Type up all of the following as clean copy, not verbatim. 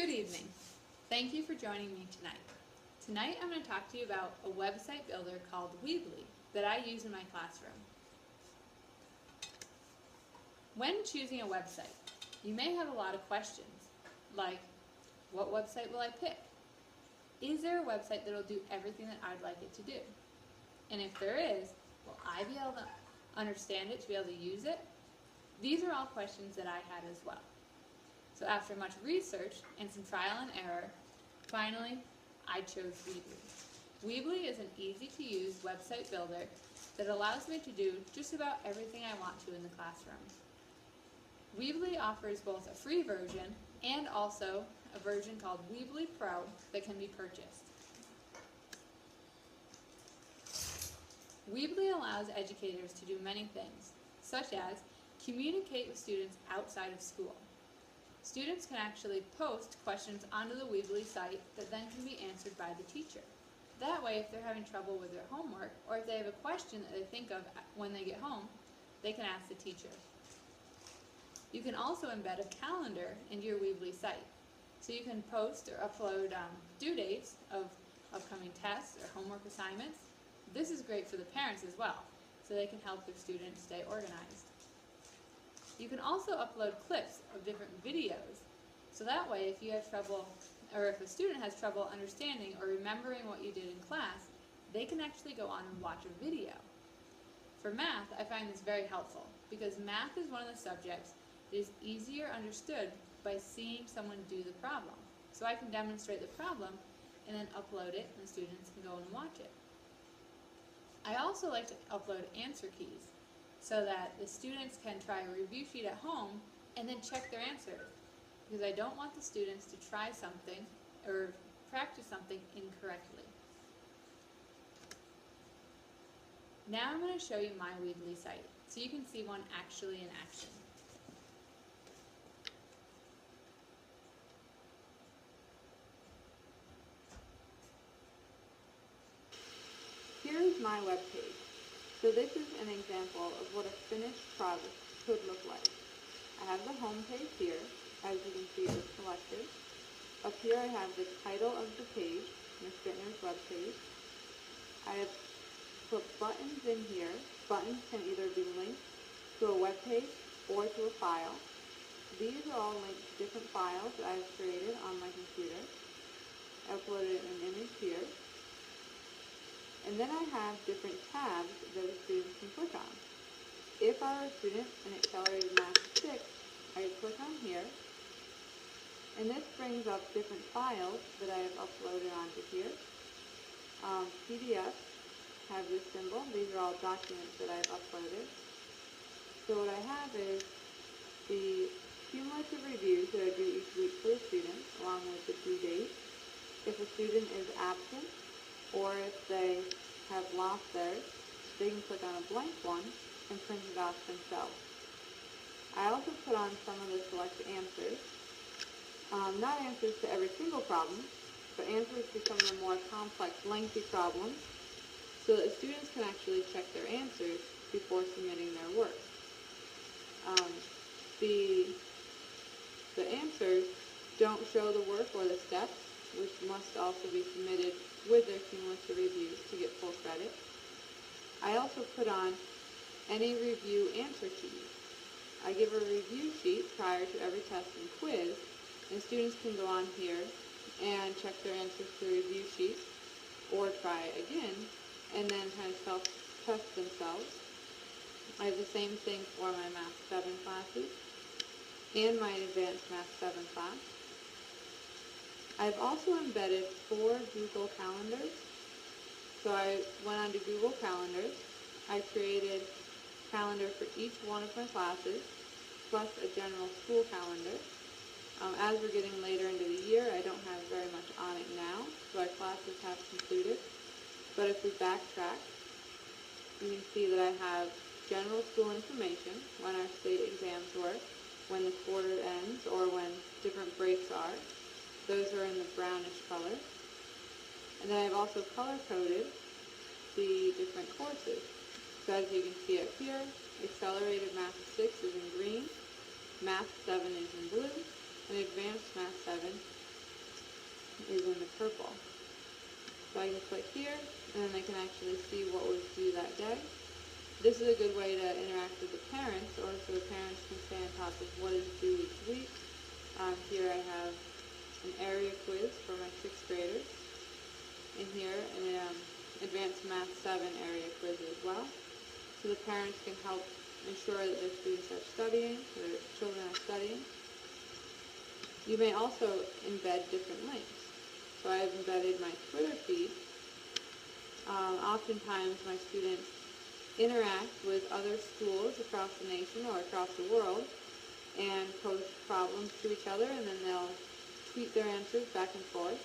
Good evening. Thank you for joining me tonight. Tonight I'm going to talk to you about a website builder called Weebly that I use in my classroom. When choosing a website, you may have a lot of questions, like, what website will I pick? Is there a website that will do everything that I'd like it to do? And if there is, will I be able to understand it, to be able to use it? These are all questions that I had as well. So after much research and some trial and error, finally, I chose Weebly. Weebly is an easy-to-use website builder that allows me to do just about everything I want to in the classroom. Weebly offers both a free version and also a version called Weebly Pro that can be purchased. Weebly allows educators to do many things, such as communicate with students outside of school. Students can actually post questions onto the Weebly site that then can be answered by the teacher. That way, if they're having trouble with their homework, or if they have a question that they think of when they get home, they can ask the teacher. You can also embed a calendar into your Weebly site. So you can post or upload due dates of upcoming tests or homework assignments. This is great for the parents as well, so they can help their students stay organized. You can also upload clips of different videos, so that way if you have trouble, or if a student has trouble understanding or remembering what you did in class, they can actually go on and watch a video. For math, I find this very helpful, because math is one of the subjects that is easier understood by seeing someone do the problem. So I can demonstrate the problem and then upload it, and the students can go and watch it. I also like to upload answer keys, so that the students can try a review sheet at home and then check their answers, because I don't want the students to try something or practice something incorrectly. Now I'm going to show you my Weebly site, so you can see one actually in action. Here is my web page. So this is an example of what a finished product could look like. I have the home page here. As you can see, it's selected. Up here I have the title of the page, Ms. Bittner's web page. I have put buttons in here. Buttons can either be linked to a web page or to a file. These are all linked to different files that I have created on my computer. I uploaded an image here. And then I have different tabs that a student can click on. If I were a student in Accelerated Math 6, I would click on here, and this brings up different files that I have uploaded onto here. PDFs have this symbol. These are all documents that I have uploaded. So what I have is the cumulative reviews that I do each week for the student, along with the due date. If a student is absent, or if they have lost theirs, they can click on a blank one and print it off themselves. I also put on some of the select answers. Not answers to every single problem, but answers to some of the more complex, lengthy problems, so that students can actually check their answers before submitting their work. The answers don't show the work or the steps, which must also be submitted with their cumulative reviews to get full credit. I also put on any review answer keys. I give a review sheet prior to every test and quiz, and students can go on here and check their answers to the review sheet, or try again, and then kind of self-test themselves. I have the same thing for my Math 7 classes and my Advanced Math 7 class. I've also embedded 4 Google Calendars. So I went onto Google Calendars. I created a calendar for each one of my classes, plus a general school calendar. As we're getting later into the year, I don't have very much on it now, so our classes have concluded. But if we backtrack, you can see that I have general school information, when our state exams were, when the quarter ends, or when different breaks are. Those are in the brownish color. And then I've also color-coded the different courses. So as you can see up here, Accelerated Math 6 is in green, Math 7 is in blue, and Advanced Math 7 is in the purple. So I can click here, and then I can actually see what was due that day. This is a good way to interact with the parents, or so the parents can stay on top of what is due each week. Here I have an area quiz for my 6th graders. And here an Advanced Math 7 area quiz as well. So the parents can help ensure that their students are studying, their children are studying. You may also embed different links. So I have embedded my Twitter feed. Oftentimes my students interact with other schools across the nation or across the world and pose problems to each other, and then they'll tweet their answers back and forth.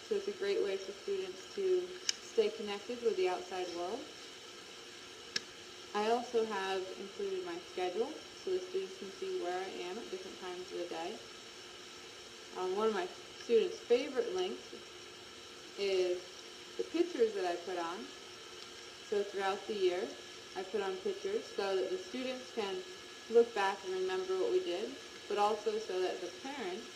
So it's a great way for students to stay connected with the outside world. I also have included my schedule so the students can see where I am at different times of the day. One of my students' favorite links is the pictures that I put on. So throughout the year, I put on pictures so that the students can look back and remember what we did, but also so that the parents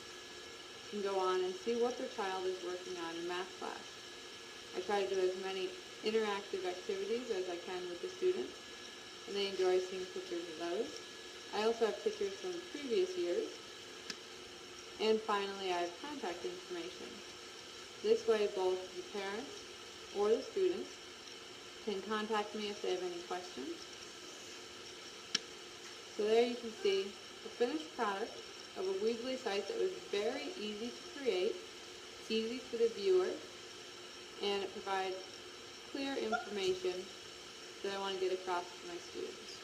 can go on and see what their child is working on in math class. I try to do as many interactive activities as I can with the students, and they enjoy seeing pictures of those. I also have pictures from previous years. And finally, I have contact information. This way, both the parents or the students can contact me if they have any questions. So there you can see a finished product of a Weebly site that was very easy to create, easy for the viewer, and it provides clear information that I want to get across to my students.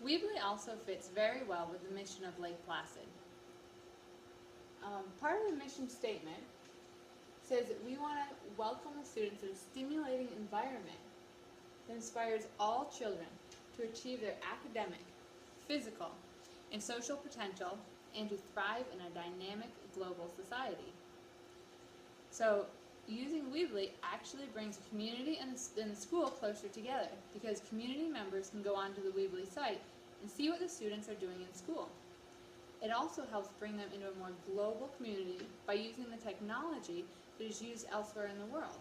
Weebly also fits very well with the mission of Lake Placid. Part of the mission statement says that we want to welcome the students in a stimulating environment that inspires all children to achieve their academic, physical, and social potential and to thrive in a dynamic global society. So using Weebly actually brings the community and the school closer together because community members can go onto the Weebly site and see what the students are doing in school. It also helps bring them into a more global community by using the technology that is used elsewhere in the world.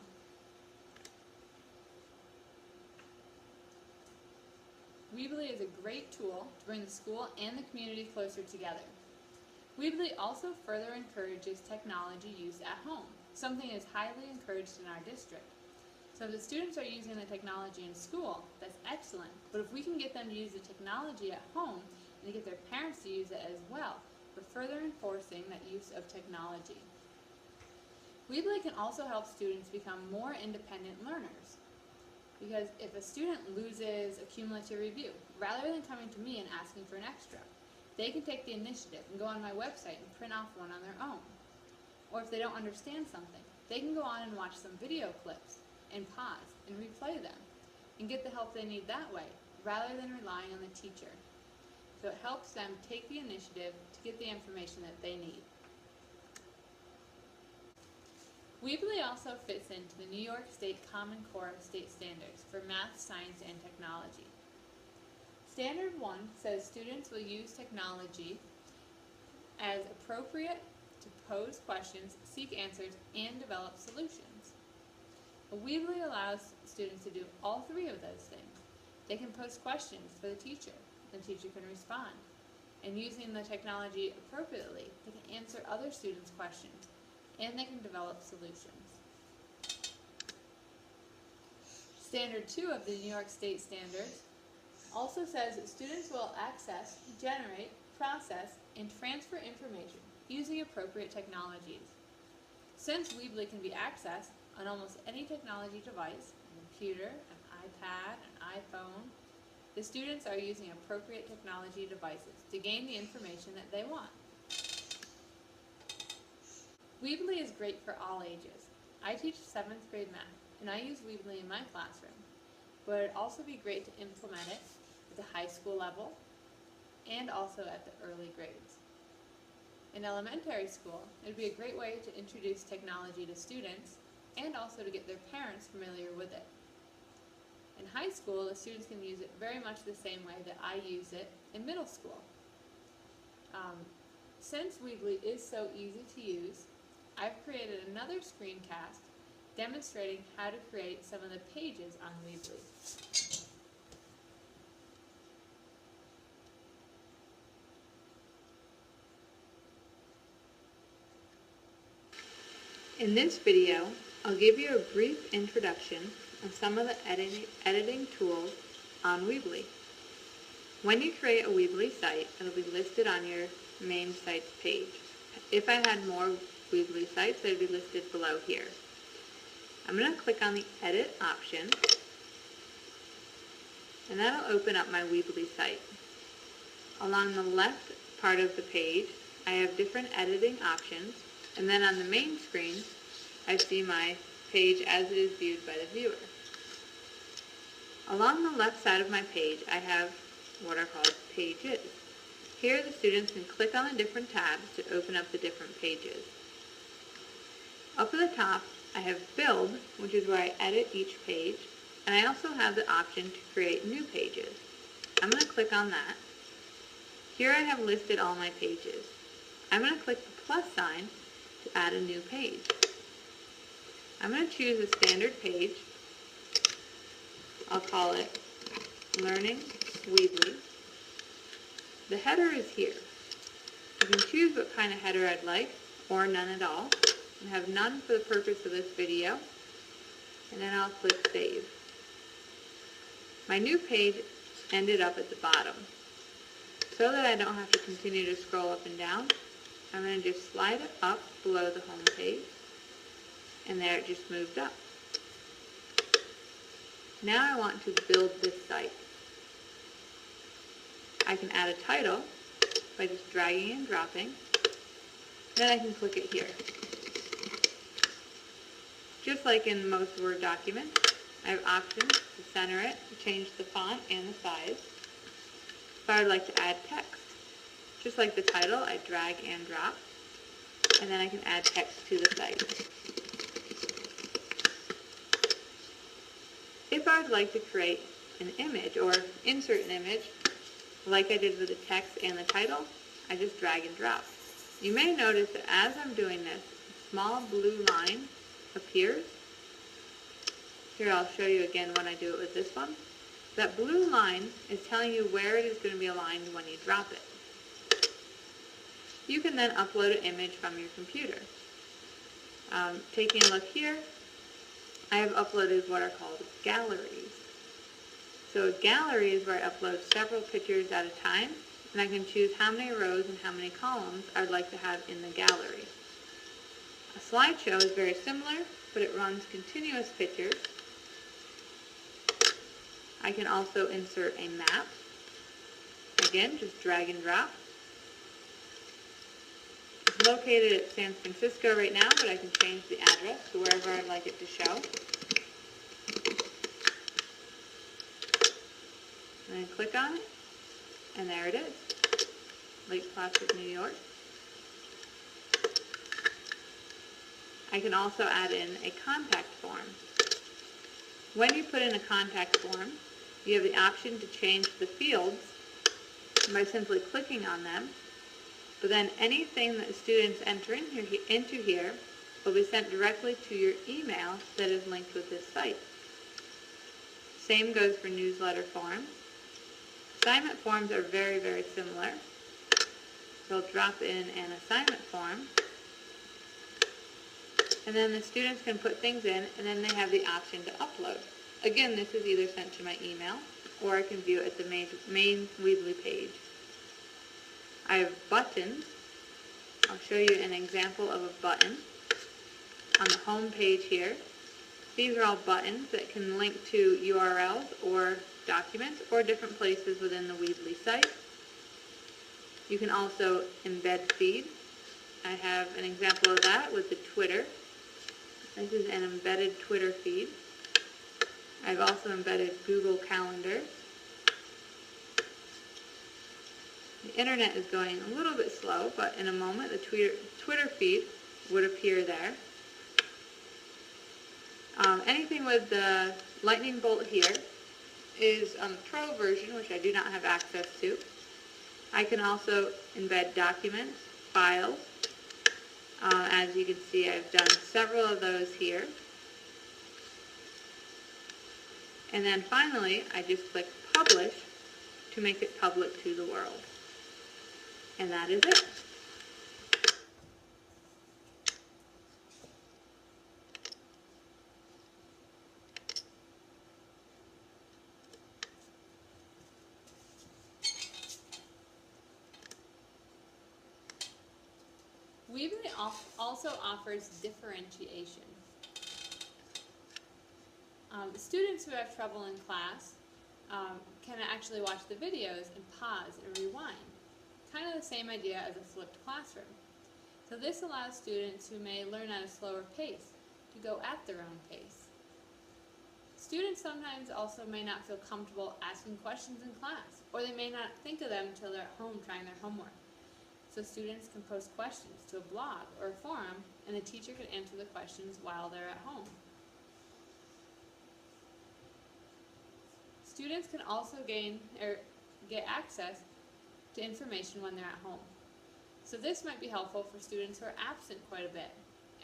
Weebly is a great tool to bring the school and the community closer together. Weebly also further encourages technology use at home, something that is highly encouraged in our district. So if the students are using the technology in school, that's excellent, but if we can get them to use the technology at home and to get their parents to use it as well, we're further enforcing that use of technology. Weebly can also help students become more independent learners. Because if a student loses a cumulative review, rather than coming to me and asking for an extra, they can take the initiative and go on my website and print off one on their own. Or if they don't understand something, they can go on and watch some video clips and pause and replay them and get the help they need that way, rather than relying on the teacher. So it helps them take the initiative to get the information that they need. Weebly also fits into the New York State Common Core state standards for math, science, and technology. Standard 1 says students will use technology as appropriate to pose questions, seek answers, and develop solutions. Weebly allows students to do all three of those things. They can pose questions for the teacher can respond. And using the technology appropriately, they can answer other students' questions, and they can develop solutions. Standard 2 of the New York State Standards also says that students will access, generate, process, and transfer information using appropriate technologies. Since Weebly can be accessed on almost any technology device, a computer, an iPad, an iPhone, the students are using appropriate technology devices to gain the information that they want. Weebly is great for all ages. I teach 7th grade math, and I use Weebly in my classroom, but it'd also be great to implement it at the high school level and also at the early grades. In elementary school, it would be a great way to introduce technology to students and also to get their parents familiar with it. In high school, the students can use it very much the same way that I use it in middle school. Since Weebly is so easy to use, I've created another screencast demonstrating how to create some of the pages on Weebly. In this video, I'll give you a brief introduction of some of the editing tools on Weebly. When you create a Weebly site, it'll be listed on your main sites page. If I had more Weebly sites, they'd be listed below here. I'm going to click on the Edit option, and that'll open up my Weebly site. Along the left part of the page, I have different editing options, and then on the main screen, I see my page as it is viewed by the viewer. Along the left side of my page, I have what are called pages. Here, the students can click on the different tabs to open up the different pages. Up at the top, I have Build, which is where I edit each page, and I also have the option to create new pages. I'm going to click on that. Here I have listed all my pages. I'm going to click the plus sign to add a new page. I'm going to choose a standard page. I'll call it Learning Weebly. The header is here. You can choose what kind of header I'd like, or none at all. I have none for the purpose of this video, and then I'll click Save. My new page ended up at the bottom. So that I don't have to continue to scroll up and down, I'm going to just slide it up below the home page, and there it just moved up. Now I want to build this site. I can add a title by just dragging and dropping, then I can click it here. Just like in most Word documents, I have options to center it, to change the font and the size. If I would like to add text, just like the title, I drag and drop, and then I can add text to the site. If I would like to create an image or insert an image, like I did with the text and the title, I just drag and drop. You may notice that as I'm doing this, a small blue line appears. Here, I'll show you again when I do it with this one. That blue line is telling you where it is going to be aligned when you drop it. You can then upload an image from your computer. Taking a look here, I have uploaded what are called galleries. So a gallery is where I upload several pictures at a time, and I can choose how many rows and how many columns I'd like to have in the gallery. A slideshow is very similar, but it runs continuous pictures. I can also insert a map. Again, just drag and drop. It's located at San Francisco right now, but I can change the address to wherever I'd like it to show. And then click on it, and there it is, Lake Placid, New York. I can also add in a contact form. When you put in a contact form, you have the option to change the fields by simply clicking on them, but then anything that students enter into here will be sent directly to your email that is linked with this site. Same goes for newsletter forms. Assignment forms are very, very similar. So I'll drop in an assignment form, and then the students can put things in, and then they have the option to upload. Again, this is either sent to my email, or I can view it at the main Weebly page. I have buttons. I'll show you an example of a button on the home page here. These are all buttons that can link to URLs or documents or different places within the Weebly site. You can also embed feed. I have an example of that with the Twitter. This is an embedded Twitter feed. I've also embedded Google Calendar. The internet is going a little bit slow, but in a moment the Twitter feed would appear there. Anything with the lightning bolt here is on the Pro version, which I do not have access to. I can also embed documents, files. As you can see, I've done several of those here. And then finally, I just click Publish to make it public to the world. And that is it. Weebly also offers differentiation. Students who have trouble in class can actually watch the videos and pause and rewind. Kind of the same idea as a flipped classroom. So this allows students who may learn at a slower pace to go at their own pace. Students sometimes also may not feel comfortable asking questions in class, or they may not think of them until they're at home trying their homework. So students can post questions to a blog or a forum, and the teacher can answer the questions while they're at home. Students can also get access to information when they're at home. So this might be helpful for students who are absent quite a bit.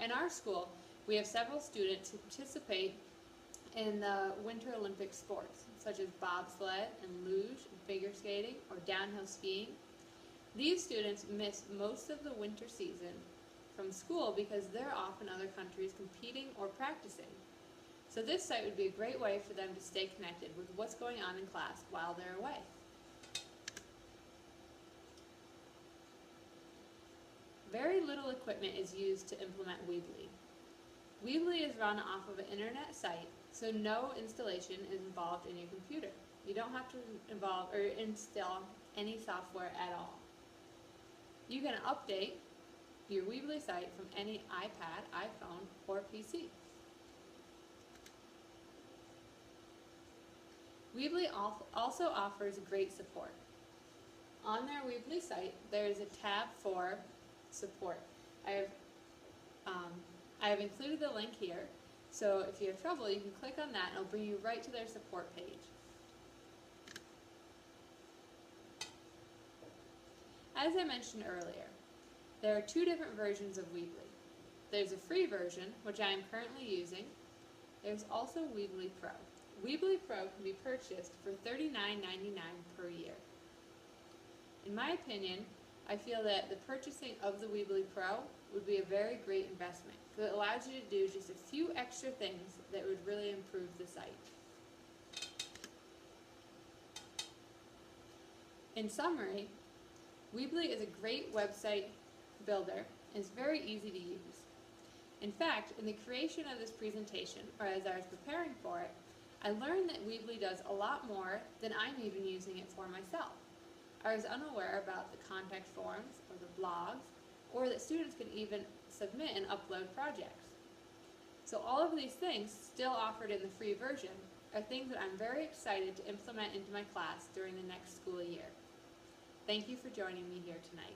In our school, we have several students who participate in the Winter Olympic sports, such as bobsled and luge and figure skating or downhill skiing. These students miss most of the winter season from school because they're off in other countries competing or practicing. So this site would be a great way for them to stay connected with what's going on in class while they're away. Very little equipment is used to implement Weebly. Weebly is run off of an internet site, so no installation is involved in your computer. You don't have to install any software at all. You can update your Weebly site from any iPad, iPhone, or PC. Weebly also offers great support. On their Weebly site, there is a tab for support. I have included the link here, so if you have trouble, you can click on that and it'll bring you right to their support page. As I mentioned earlier, there are two different versions of Weebly. There's a free version, which I am currently using. There's also Weebly Pro. Weebly Pro can be purchased for $39.99 per year. In my opinion, I feel that the purchasing of the Weebly Pro would be a very great investment because it allows you to do just a few extra things that would really improve the site. In summary, Weebly is a great website builder and is very easy to use. In fact, in the creation of this presentation, or as I was preparing for it, I learned that Weebly does a lot more than I'm even using it for myself. I was unaware about the contact forums or the blogs, or that students can even submit and upload projects. So all of these things, still offered in the free version, are things that I'm very excited to implement into my class during the next school year. Thank you for joining me here tonight.